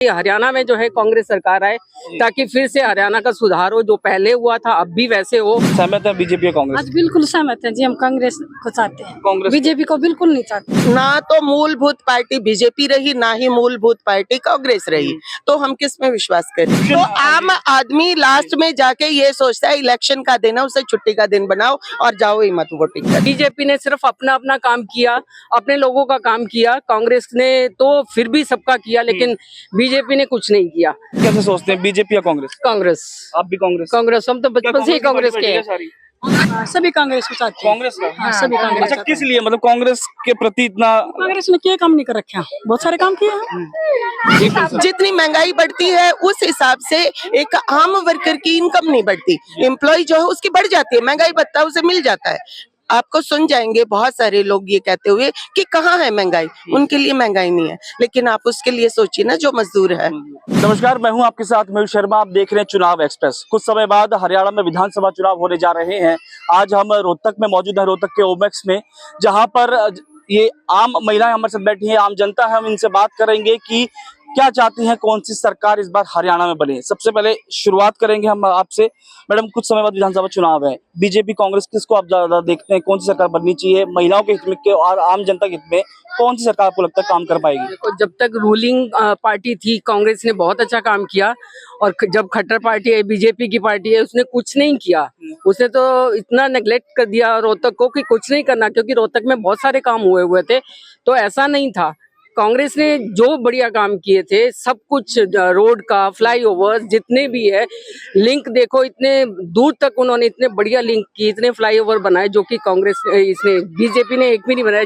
हरियाणा में जो है कांग्रेस सरकार आए ताकि फिर से हरियाणा का सुधार हो, जो पहले हुआ था अब भी वैसे हो। सहमत है बीजेपी और कांग्रेस? आज बिल्कुल सहमत है जी, हम कांग्रेस को चाहते हैं, कांग्रेस बीजेपी को बिल्कुल नहीं चाहते। ना तो मूलभूत पार्टी बीजेपी रही, ना ही मूलभूत पार्टी कांग्रेस रही, तो हम किस में विश्वास करें? तो आम आदमी लास्ट में जाके ये सोचता है इलेक्शन का दिन है, उसे छुट्टी का दिन बनाओ और जाओ ही मत वोटिंग कर। बीजेपी ने सिर्फ अपना अपना काम किया, अपने लोगों का काम किया। कांग्रेस ने तो फिर भी सबका किया, लेकिन बीजेपी ने कुछ नहीं किया। कैसे सोचते हैं, बीजेपी या कांग्रेस? कांग्रेस। आप भी कांग्रेस? कांग्रेस, हम तो बचपन से ही कांग्रेस के हैं। सारी हाँ, सभी कांग्रेस को चाहते हैं। कांग्रेस का? हाँ, सभी कांग्रेस। अच्छा, किस लिए, मतलब कांग्रेस के प्रति इतना? कांग्रेस ने क्या काम नहीं कर रखे हैं, बहुत सारे काम किए हैं। जितनी महंगाई बढ़ती है उस हिसाब से एक आम वर्कर की इनकम नहीं बढ़ती, एम्प्लॉय जो है उसकी बढ़ जाती है, महंगाई भत्ता उसे मिल जाता है। आपको सुन जाएंगे बहुत सारे लोग ये कहते हुए कि कहाँ है महंगाई, उनके लिए महंगाई नहीं है, लेकिन आप उसके लिए सोचिए ना जो मजदूर है। नमस्कार, मैं हूं आपके साथ मयूर शर्मा। आप देख रहे हैं चुनाव एक्सप्रेस। कुछ समय बाद हरियाणा में विधानसभा चुनाव होने जा रहे हैं। आज हम रोहतक में मौजूद हैं, रोहतक के ओमेक्स में, जहां पर ये आम महिलाएं हमारे साथ बैठी हैं, आम जनता है। हम इनसे बात करेंगे कि क्या चाहती हैं, कौन सी सरकार इस बार हरियाणा में बने। सबसे पहले शुरुआत करेंगे हम आपसे। मैडम, कुछ समय बाद विधानसभा चुनाव है, बीजेपी कांग्रेस, किसको आप ज्यादा देखते हैं? कौन सी सरकार बननी चाहिए? महिलाओं के हित में के और आम जनता के हित में कौन सी सरकार आपको लगता है काम कर पाएगी? देखो, जब तक रूलिंग पार्टी थी कांग्रेस ने बहुत अच्छा काम किया, और जब खट्टर पार्टी है, बीजेपी की पार्टी है, उसने कुछ नहीं किया। उसने तो इतना नेग्लेक्ट कर दिया रोहतक को कि कुछ नहीं करना, क्योंकि रोहतक में बहुत सारे काम हुए थे। तो ऐसा नहीं था। कांग्रेस ने जो बढ़िया काम किए थे, सब कुछ, रोड का, फ्लाईओवर जितने भी है, लिंक देखो, इतने दूर तक उन्होंने इतने बढ़िया लिंक की, इतने फ्लाईओवर बनाए, जो कि कांग्रेस इसने, बीजेपी ने एक भी नहीं बनाया।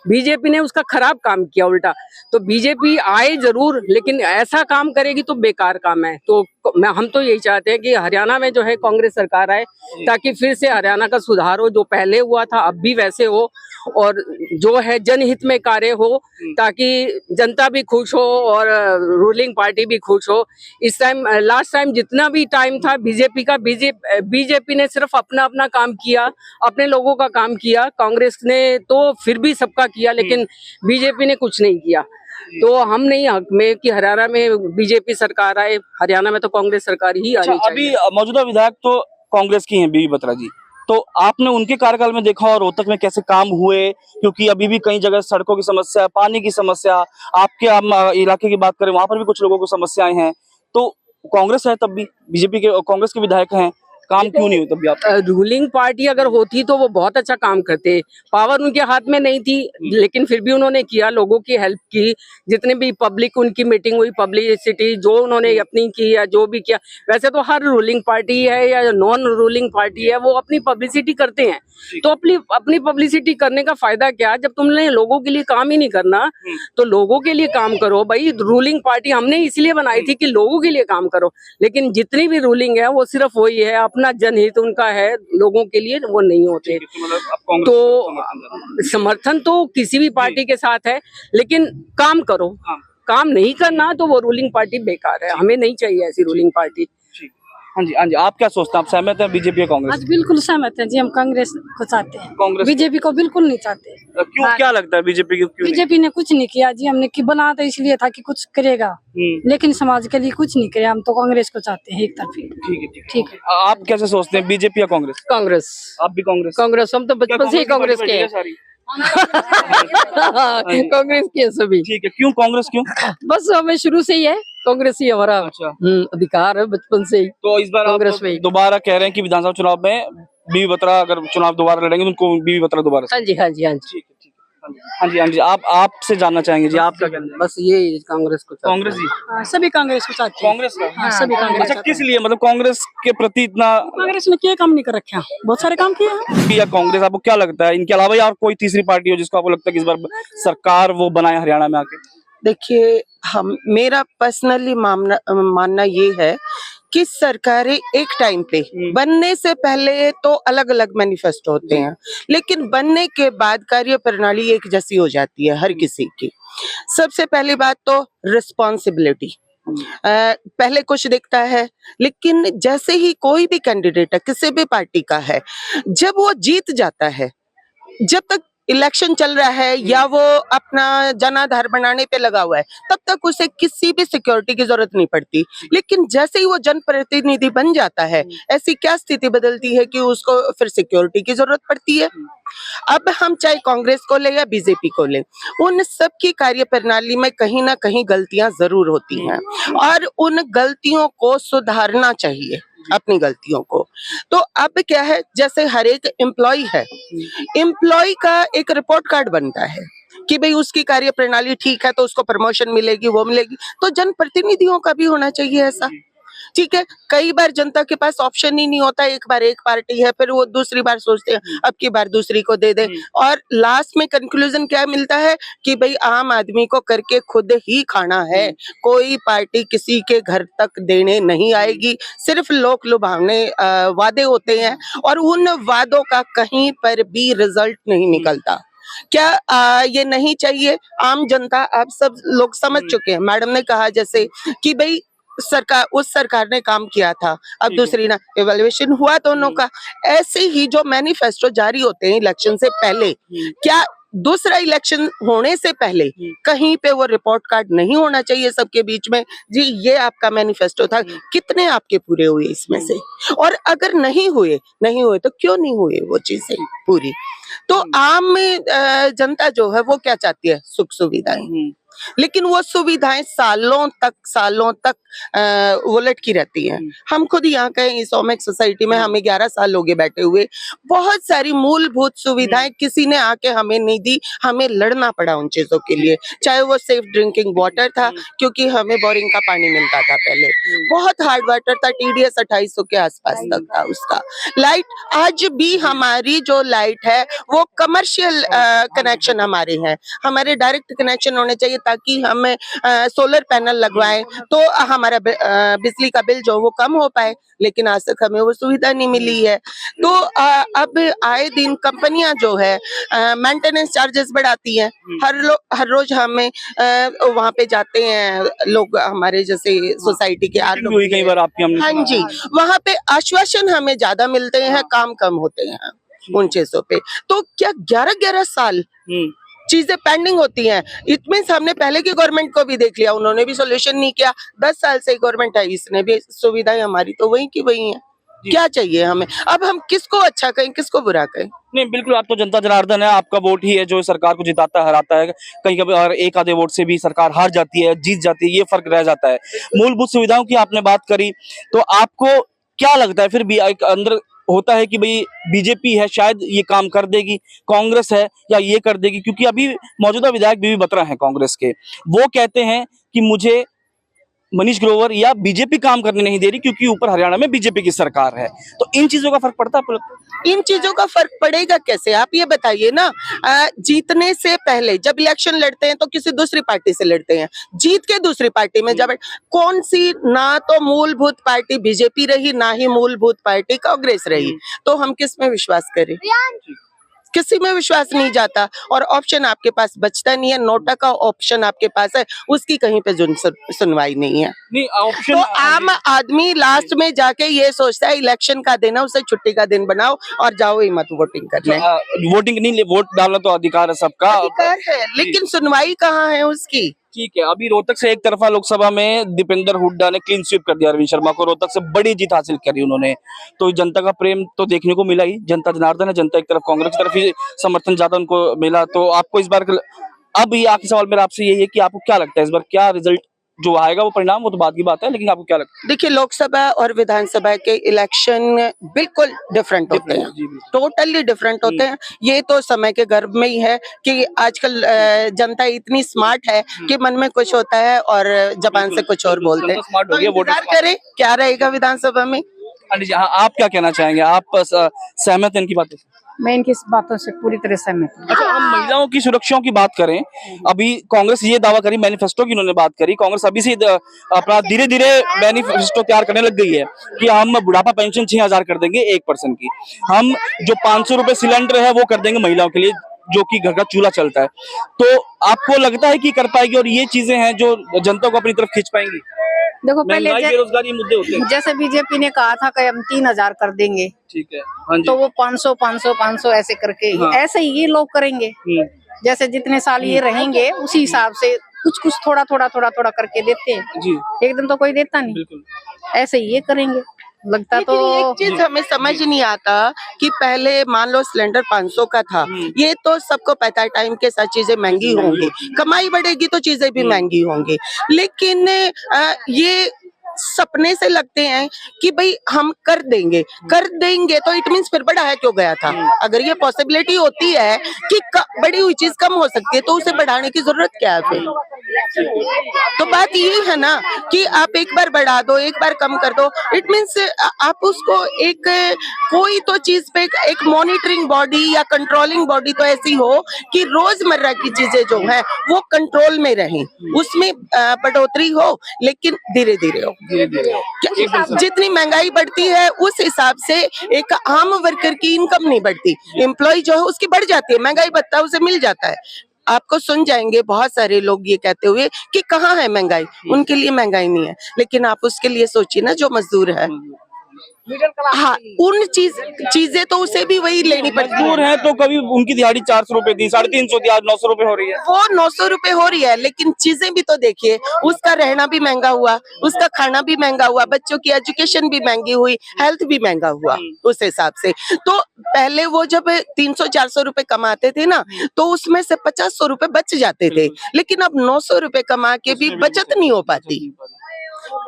बीजेपी ने उसका खराब काम किया उल्टा। तो बीजेपी आए जरूर, लेकिन ऐसा काम करेगी तो बेकार काम है। तो हम तो यही चाहते हैं कि हरियाणा में जो है कांग्रेस सरकार आए ताकि फिर से हरियाणा का सुधार हो, जो पहले हुआ था अब भी वैसे हो, और जो है जनहित में कार्य हो, ताकि जनता भी खुश हो और रूलिंग पार्टी भी खुश हो। इस टाइम, लास्ट टाइम जितना भी टाइम था बीजेपी का, बीजेपी ने सिर्फ अपना अपना काम किया, अपने लोगों का काम किया। कांग्रेस ने तो फिर भी सबका किया, लेकिन बीजेपी ने कुछ नहीं किया। तो हम नहीं हक में कि हरियाणा में बीजेपी सरकार आए, हरियाणा में तो कांग्रेस सरकार ही आनी चाहिए। अभी मौजूदा विधायक तो कांग्रेस की हैं, बीबी बत्रा जी, तो आपने उनके कार्यकाल में देखा और रोहतक में कैसे काम हुए? क्योंकि अभी भी कई जगह सड़कों की समस्या, पानी की समस्या, आपके हम इलाके की बात करें, वहां पर भी कुछ लोगों को समस्याएं हैं। तो कांग्रेस है, तब भी बीजेपी के, कांग्रेस के विधायक हैं, काम क्यों नहीं हुआ तब भी? आप रूलिंग पार्टी अगर होती तो वो बहुत अच्छा काम करते। पावर उनके हाथ में नहीं थी, लेकिन फिर भी उन्होंने किया, लोगों की हेल्प की। जितने भी पब्लिक, उनकी मीटिंग हुई, पब्लिसिटी जो उन्होंने अपनी की या जो भी किया। वैसे तो हर रूलिंग पार्टी है या नॉन रूलिंग पार्टी है, वो अपनी पब्लिसिटी करते हैं। तो अपनी पब्लिसिटी करने का फायदा क्या, जब तुमने लोगों के लिए काम ही नहीं करना, तो लोगों के लिए काम करो भाई। रूलिंग पार्टी हमने इसलिए बनाई थी कि लोगों के लिए काम करो, लेकिन जितनी भी रूलिंग है वो सिर्फ वही है, अपना जनहित उनका है, लोगों के लिए वो नहीं होते। तो समर्थन तो किसी भी पार्टी के साथ है, लेकिन काम करो। काम नहीं करना तो वो रूलिंग पार्टी बेकार है, हमें नहीं चाहिए ऐसी रूलिंग पार्टी। हाँ जी, हाँ जी, आप क्या सोचते हैं? आप सहमत हैं बीजेपी और कांग्रेस? आज बिल्कुल सहमत है जी, हम कांग्रेस को चाहते हैं, कांग्रेस? बीजेपी को बिल्कुल नहीं चाहते। क्यों, क्या लगता है बीजेपी क्यों नहीं? बीजेपी ने कुछ नहीं किया जी, हमने कि बना तो इसलिए था कि कुछ करेगा, लेकिन समाज के लिए कुछ नहीं करे। हम तो कांग्रेस को चाहते हैं, एक तरफी। ठीक है। आप कैसे सोचते हैं, बीजेपी या कांग्रेस? कांग्रेस। आप भी कांग्रेस? कांग्रेस, हम तो बचपन से ही कांग्रेस के हैं। कांग्रेस की है सभी। ठीक है, क्यों कांग्रेस, क्यों? बस हमें शुरू से ही है, कांग्रेस ही हमारा अच्छा, अधिकार है बचपन से ही। तो इस बार कांग्रेस में दोबारा कह रहे हैं कि विधानसभा चुनाव में बीबी बत्रा अगर चुनाव दोबारा लड़ेंगे तो उनको बीबी बत्रा दोबारा? हाँ जी, हाँ जी, हाँ जी। ठीक है, ठीक है। हाँ जी, हाँ जी, आप आपसे जानना चाहेंगे जी, आप क्या कहना है? बस ये कांग्रेस को चाहते हैं। कांग्रेस जी? हाँ, सभी कांग्रेस को चाहते हैं। कांग्रेस का? हाँ, सभी कांग्रेस। अच्छा, किस लिए, मतलब कांग्रेस के प्रति इतना? कांग्रेस ने क्या काम नहीं कर रखे हैं, बहुत सारे काम किए हैं। या कांग्रेस, आपको क्या लगता है इनके अलावा यार कोई तीसरी पार्टी हो जिसको आपको लगता है कि इस बार सरकार वो बनाए हरियाणा में आके? देखिए, मेरा पर्सनली मानना ये है कि सरकारें एक टाइम पे बनने से पहले तो अलग अलग मैनिफेस्टो होते हैं, लेकिन बनने के बाद कार्य प्रणाली एक जैसी हो जाती है हर किसी की। सबसे पहली बात तो रिस्पॉन्सिबिलिटी, पहले कुछ दिखता है, लेकिन जैसे ही कोई भी कैंडिडेट है, किसी भी पार्टी का है, जब वो जीत जाता है, जब तक इलेक्शन चल रहा है या वो अपना जनाधार बनाने पे लगा हुआ है, तब तक उसे किसी भी सिक्योरिटी की जरूरत नहीं पड़ती। लेकिन जैसे ही वो जनप्रतिनिधि बन जाता है, ऐसी क्या स्थिति बदलती है कि उसको फिर सिक्योरिटी की जरूरत पड़ती है। अब हम चाहे कांग्रेस को ले या बीजेपी को ले, उन सब की कार्य प्रणाली में कहीं ना कहीं गलतियां जरूर होती हैं और उन गलतियों को सुधारना चाहिए, अपनी गलतियों को। तो अब क्या है, जैसे हर एक एम्प्लॉय है, एम्प्लॉय का एक रिपोर्ट कार्ड बनता है कि भाई उसकी कार्य प्रणाली ठीक है तो उसको प्रमोशन मिलेगी, वो मिलेगी। तो जनप्रतिनिधियों का भी होना चाहिए ऐसा। ठीक है, कई बार जनता के पास ऑप्शन ही नहीं होता, एक बार एक पार्टी है, फिर वो दूसरी बार सोचते हैं अब की बार दूसरी को दे दे, और लास्ट में कंक्लूजन क्या मिलता है कि भाई आम आदमी को करके खुद ही खाना है, कोई पार्टी किसी के घर तक देने नहीं आएगी। सिर्फ लोक लुभावने वादे होते हैं और उन वादों का कहीं पर भी रिजल्ट नहीं निकलता। क्या ये नहीं चाहिए? आम जनता, आप सब लोग समझ चुके हैं, मैडम ने कहा जैसे कि भाई उस सरकार ने काम किया था, अब दूसरी ना, इवैल्यूएशन हुआ दोनों का। ऐसे ही जो मैनिफेस्टो जारी होते हैं इलेक्शन से पहले, क्या दूसरा इलेक्शन होने से पहले कहीं पे वो रिपोर्ट कार्ड नहीं होना चाहिए सबके बीच में? जी ये आपका मैनिफेस्टो था, कितने आपके पूरे हुए इसमें से? और अगर नहीं हुए तो क्यों नहीं हुए वो चीजें पूरी? तो आम जनता जो है वो क्या चाहती है? सुख सुविधाएं, लेकिन वो सुविधाएं सालों तक वो लटकी रहती हैं। हम खुद यहाँ के इस ओमेक्स सोसाइटी में हमें 11 साल हो गए बैठे हुए, बहुत सारी मूलभूत सुविधाएं किसी ने आके हमें नहीं दी, हमें लड़ना पड़ा उन चीजों के लिए। चाहे वो सेफ ड्रिंकिंग वाटर था, क्योंकि हमें बोरिंग का पानी मिलता था पहले, बहुत हार्ड वाटर था, TDS 2800 के आसपास तक था उसका। लाइट, आज भी हमारी जो लाइट है वो कमर्शियल कनेक्शन हमारे हैं, हमारे डायरेक्ट कनेक्शन होने चाहिए ताकि हमें सोलर पैनल लगवाएं तो हमारा बिजली का बिल जो वो कम हो पाए, लेकिन आज तक हमें वो सुविधा नहीं मिली है। तो अब आए दिन कंपनियां जो है मेंटेनेंस चार्जेस बढ़ाती हैं। हर रोज हमें वहां पे जाते हैं लोग, हमारे जैसे सोसाइटी के हुई कई बार आपकी, हमने हाँ जी, वहां पे आश्वासन हमें ज्यादा मिलते हैं, काम कम होते हैं उन चीजों पे। तो क्या 11-11 साल चीजें पेंडिंग होती हैं? इतने हमने पहले की गवर्नमेंट को भी देख लिया, उन्होंने भी सोल्यूशन नहीं किया। 10 साल से गवर्नमेंट है, इसने भी सुविधाएं हमारी तो वही की वही हैं। क्या चाहिए हमें? अब हम किसको अच्छा कहें, किसको बुरा कहें? नहीं, बिल्कुल, आप तो जनता जनार्दन है, आपका वोट ही है जो सरकार को जिताता है, हराता है। कहीं कभी और एक आधे वोट से भी सरकार हार जाती है, जीत जाती है, ये फर्क रह जाता है। मूलभूत सुविधाओं की आपने बात करी, तो आपको क्या लगता है फिर भी एक अंदर होता है कि भाई बीजेपी है शायद ये काम कर देगी, कांग्रेस है या ये कर देगी? क्योंकि अभी मौजूदा विधायक बीबी बत्रा हैं कांग्रेस के, वो कहते हैं कि मुझे मनीष ग्रोवर या बीजेपी काम करने नहीं दे रही क्योंकि ऊपर हरियाणा में बीजेपी की सरकार है। तो इन चीजों का फर्क पड़ता है? इन चीजों का फर्क पड़ेगा कैसे, आप ये बताइए ना। जीतने से पहले जब इलेक्शन लड़ते हैं तो किसी दूसरी पार्टी से लड़ते हैं, जीत के दूसरी पार्टी में जब कौन सी, ना तो मूलभूत पार्टी बीजेपी रही, ना ही मूलभूत पार्टी कांग्रेस रही, तो हम किस में विश्वास करें? किसी में विश्वास नहीं जाता और ऑप्शन आपके पास बचता नहीं है। नोटा का ऑप्शन आपके पास है, उसकी कहीं पे सुनवाई नहीं है। नहीं, ऑप्शन तो आम आदमी लास्ट में जाके ये सोचता है इलेक्शन का दिन है, उसे छुट्टी का दिन बनाओ और जाओ ही मत वोटिंग करने। वोटिंग नहीं, वोट डालना तो अधिकार है सबका, अधिकार है, लेकिन सुनवाई कहाँ है उसकी? ठीक है, अभी रोहतक से एक तरफा लोकसभा में दीपेंद्र हुड्डा ने क्लीन स्वीप कर दिया अरविंद शर्मा को, रोहतक से बड़ी जीत हासिल करी उन्होंने। तो जनता का प्रेम तो देखने को मिला ही, जनता जनार्दन है, जनता एक तरफ कांग्रेस की तरफ ही समर्थन ज्यादा उनको मिला। तो आपको इस बार, अब ये आखिरी सवाल मेरा आपसे यही है कि आपको क्या लगता है इस बार क्या रिजल्ट जो आएगा, वो परिणाम वो तो बात की बात है, लेकिन आपको क्या लगता है? देखिए, लोकसभा और विधानसभा के इलेक्शन बिल्कुल डिफरेंट होते हैं, टोटली डिफरेंट होते हैं। ये तो समय के गर्भ में ही है कि आजकल जनता इतनी स्मार्ट है कि मन में कुछ होता है और जबान से कुछ और बोलते हैं। तो इंतजार करें क्या रहेगा विधानसभा में। आप क्या कहना चाहेंगे? आप सहमत हैं इनकी बातों से? मैं इनकी बातों से पूरी तरह सहमत हूँ। अच्छा, हम महिलाओं की सुरक्षा की बात करें, अभी कांग्रेस ये दावा करी, मैनिफेस्टो की उन्होंने बात करी, कांग्रेस अभी से अपना धीरे धीरे मैनिफेस्टो तैयार करने लग गई है कि हम बुढ़ापा पेंशन 6000 कर देंगे 1% की, हम जो 500 रुपए सिलेंडर है वो कर देंगे महिलाओं के लिए जो कि घर का चूल्हा चलता है। तो आपको लगता है कि कर पाएगी और ये चीजें हैं जो जनता को अपनी तरफ खींच पाएंगी? देखो पहले महंगाई, बेरोजगारी मुद्दे होते हैं। जैसे बीजेपी ने कहा था कि हम 3000 कर देंगे, ठीक है, हाँ जी। तो वो 500 500 500 ऐसे करके हाँ। ऐसे ही ये लोग करेंगे। जैसे जितने साल ये रहेंगे उसी हिसाब से कुछ कुछ थोड़ा थोड़ा थोड़ा थोड़ा करके देते हैं जी, एकदम तो कोई देता नहीं। बिल्कुल। ऐसे ही ये करेंगे लगता लेकिन तो। एक चीज हमें समझ नहीं आता कि पहले मान लो सिलेंडर 500 का था, ये तो सबको पता है टाइम के साथ चीजें महंगी होंगी, कमाई बढ़ेगी तो चीजें भी महंगी होंगी, लेकिन ये सपने से लगते हैं कि भाई हम कर देंगे तो इट मीन्स फिर बढ़ाया क्यों गया था? अगर ये पॉसिबिलिटी होती है कि बढ़ी हुई चीज कम हो सकती है तो उसे बढ़ाने की जरूरत क्या है फिर? तो बात ये है ना कि आप एक बार बढ़ा दो, एक बार कम कर दो, इट मीन्स आप उसको एक कोई तो चीज पे एक मॉनिटरिंग बॉडी या कंट्रोलिंग बॉडी तो ऐसी हो कि रोजमर्रा की चीजें जो है वो कंट्रोल में रहें, उसमें बढ़ोतरी हो लेकिन धीरे धीरे हो। जितनी महंगाई बढ़ती है उस हिसाब से एक आम वर्कर की इनकम नहीं बढ़ती, एम्प्लॉय जो है उसकी बढ़ जाती है, महंगाई बढ़ता है उसे मिल जाता है। आपको सुन जाएंगे बहुत सारे लोग ये कहते हुए कि कहाँ है महंगाई, उनके लिए महंगाई नहीं है, लेकिन आप उसके लिए सोचिए ना जो मजदूर है, हाँ उन चीजें तो उसे भी वही लेनी पड़ती मजदूर है तो कभी उनकी दिहाड़ी 400 रुपए थी, 350 थी, आज 900 रुपए हो रही है। वो 900 रुपए हो रही है, लेकिन चीजें भी तो देखिए, उसका रहना भी महंगा हुआ, उसका खाना भी महंगा हुआ, बच्चों की एजुकेशन भी महंगी हुई, हेल्थ भी महंगा हुआ उस हिसाब से। तो पहले वो जब 300-400 रुपए कमाते थे ना तो उसमें से 50-100 रुपए बच जाते थे, लेकिन अब 900 रुपए कमा के भी बचत नहीं हो पाती।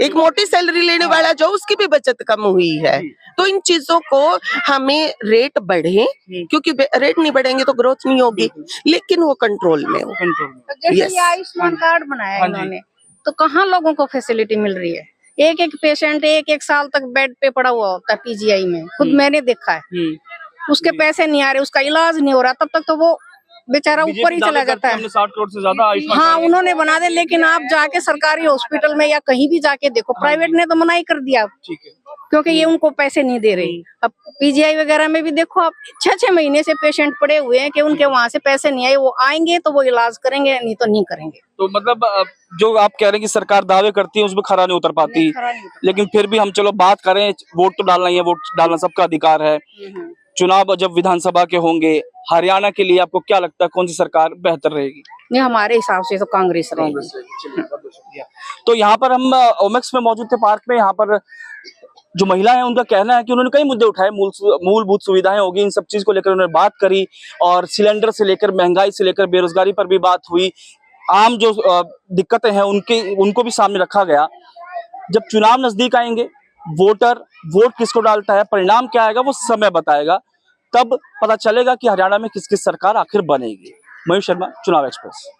एक मोटी सैलरी लेने वाला जो उसकी भी बचत कम हुई है। तो इन चीजों को हमें रेट बढ़े, क्योंकि रेट नहीं बढ़ेंगे तो ग्रोथ नहीं होगी, लेकिन वो कंट्रोल में हो। तो जैसे ये आयुष्मान कार्ड बनाया इन्होंने, तो कहाँ लोगों को फैसिलिटी मिल रही है? एक एक पेशेंट एक साल तक बेड पे पड़ा हुआ होता है पीजीआई में, खुद मैंने देखा है। उसके पैसे नहीं आ रहे, उसका इलाज नहीं हो रहा, तब तक तो वो बेचारा ऊपर ही चला जाता है। 60 करोड़ से ज्यादा हाँ उन्होंने बना दे, लेकिन आप जाके सरकारी हॉस्पिटल में या कहीं भी जाके देखो, प्राइवेट ने तो मना ही कर दिया, ठीक है, क्योंकि ये उनको पैसे नहीं दे रहे। अब पीजीआई वगैरह में भी देखो, आप 6-6 महीने से पेशेंट पड़े हुए हैं कि उनके वहाँ से पैसे नहीं आए, वो आएंगे तो वो इलाज करेंगे, नहीं तो नहीं करेंगे। तो मतलब जो आप कह रहे हैं कि सरकार दावे करती है उसमें खरा नहीं उतर पाती, लेकिन फिर भी हम चलो बात करें, वोट तो डालना ही है, वोट डालना सबका अधिकार है। चुनाव जब विधानसभा के होंगे, हरियाणा के लिए आपको क्या लगता है कौन सी सरकार बेहतर रहेगी? नहीं, हमारे हिसाब से तो कांग्रेस रहेगी। तो यहाँ पर हम ओमेक्स में मौजूद थे पार्क में, यहाँ पर जो महिला है उनका कहना है कि उन्होंने कई मुद्दे उठाए, मूलभूत सुविधाएं होगी, इन सब चीज को लेकर उन्होंने बात करी, और सिलेंडर से लेकर महंगाई से लेकर बेरोजगारी पर भी बात हुई, आम जो दिक्कतें हैं उनको भी सामने रखा गया। जब चुनाव नजदीक आएंगे, वोट किसको डालता है, परिणाम क्या आएगा वो समय बताएगा, तब पता चलेगा कि हरियाणा में किस किस सरकार आखिर बनेगी। मयूर शर्मा, चुनाव एक्सप्रेस।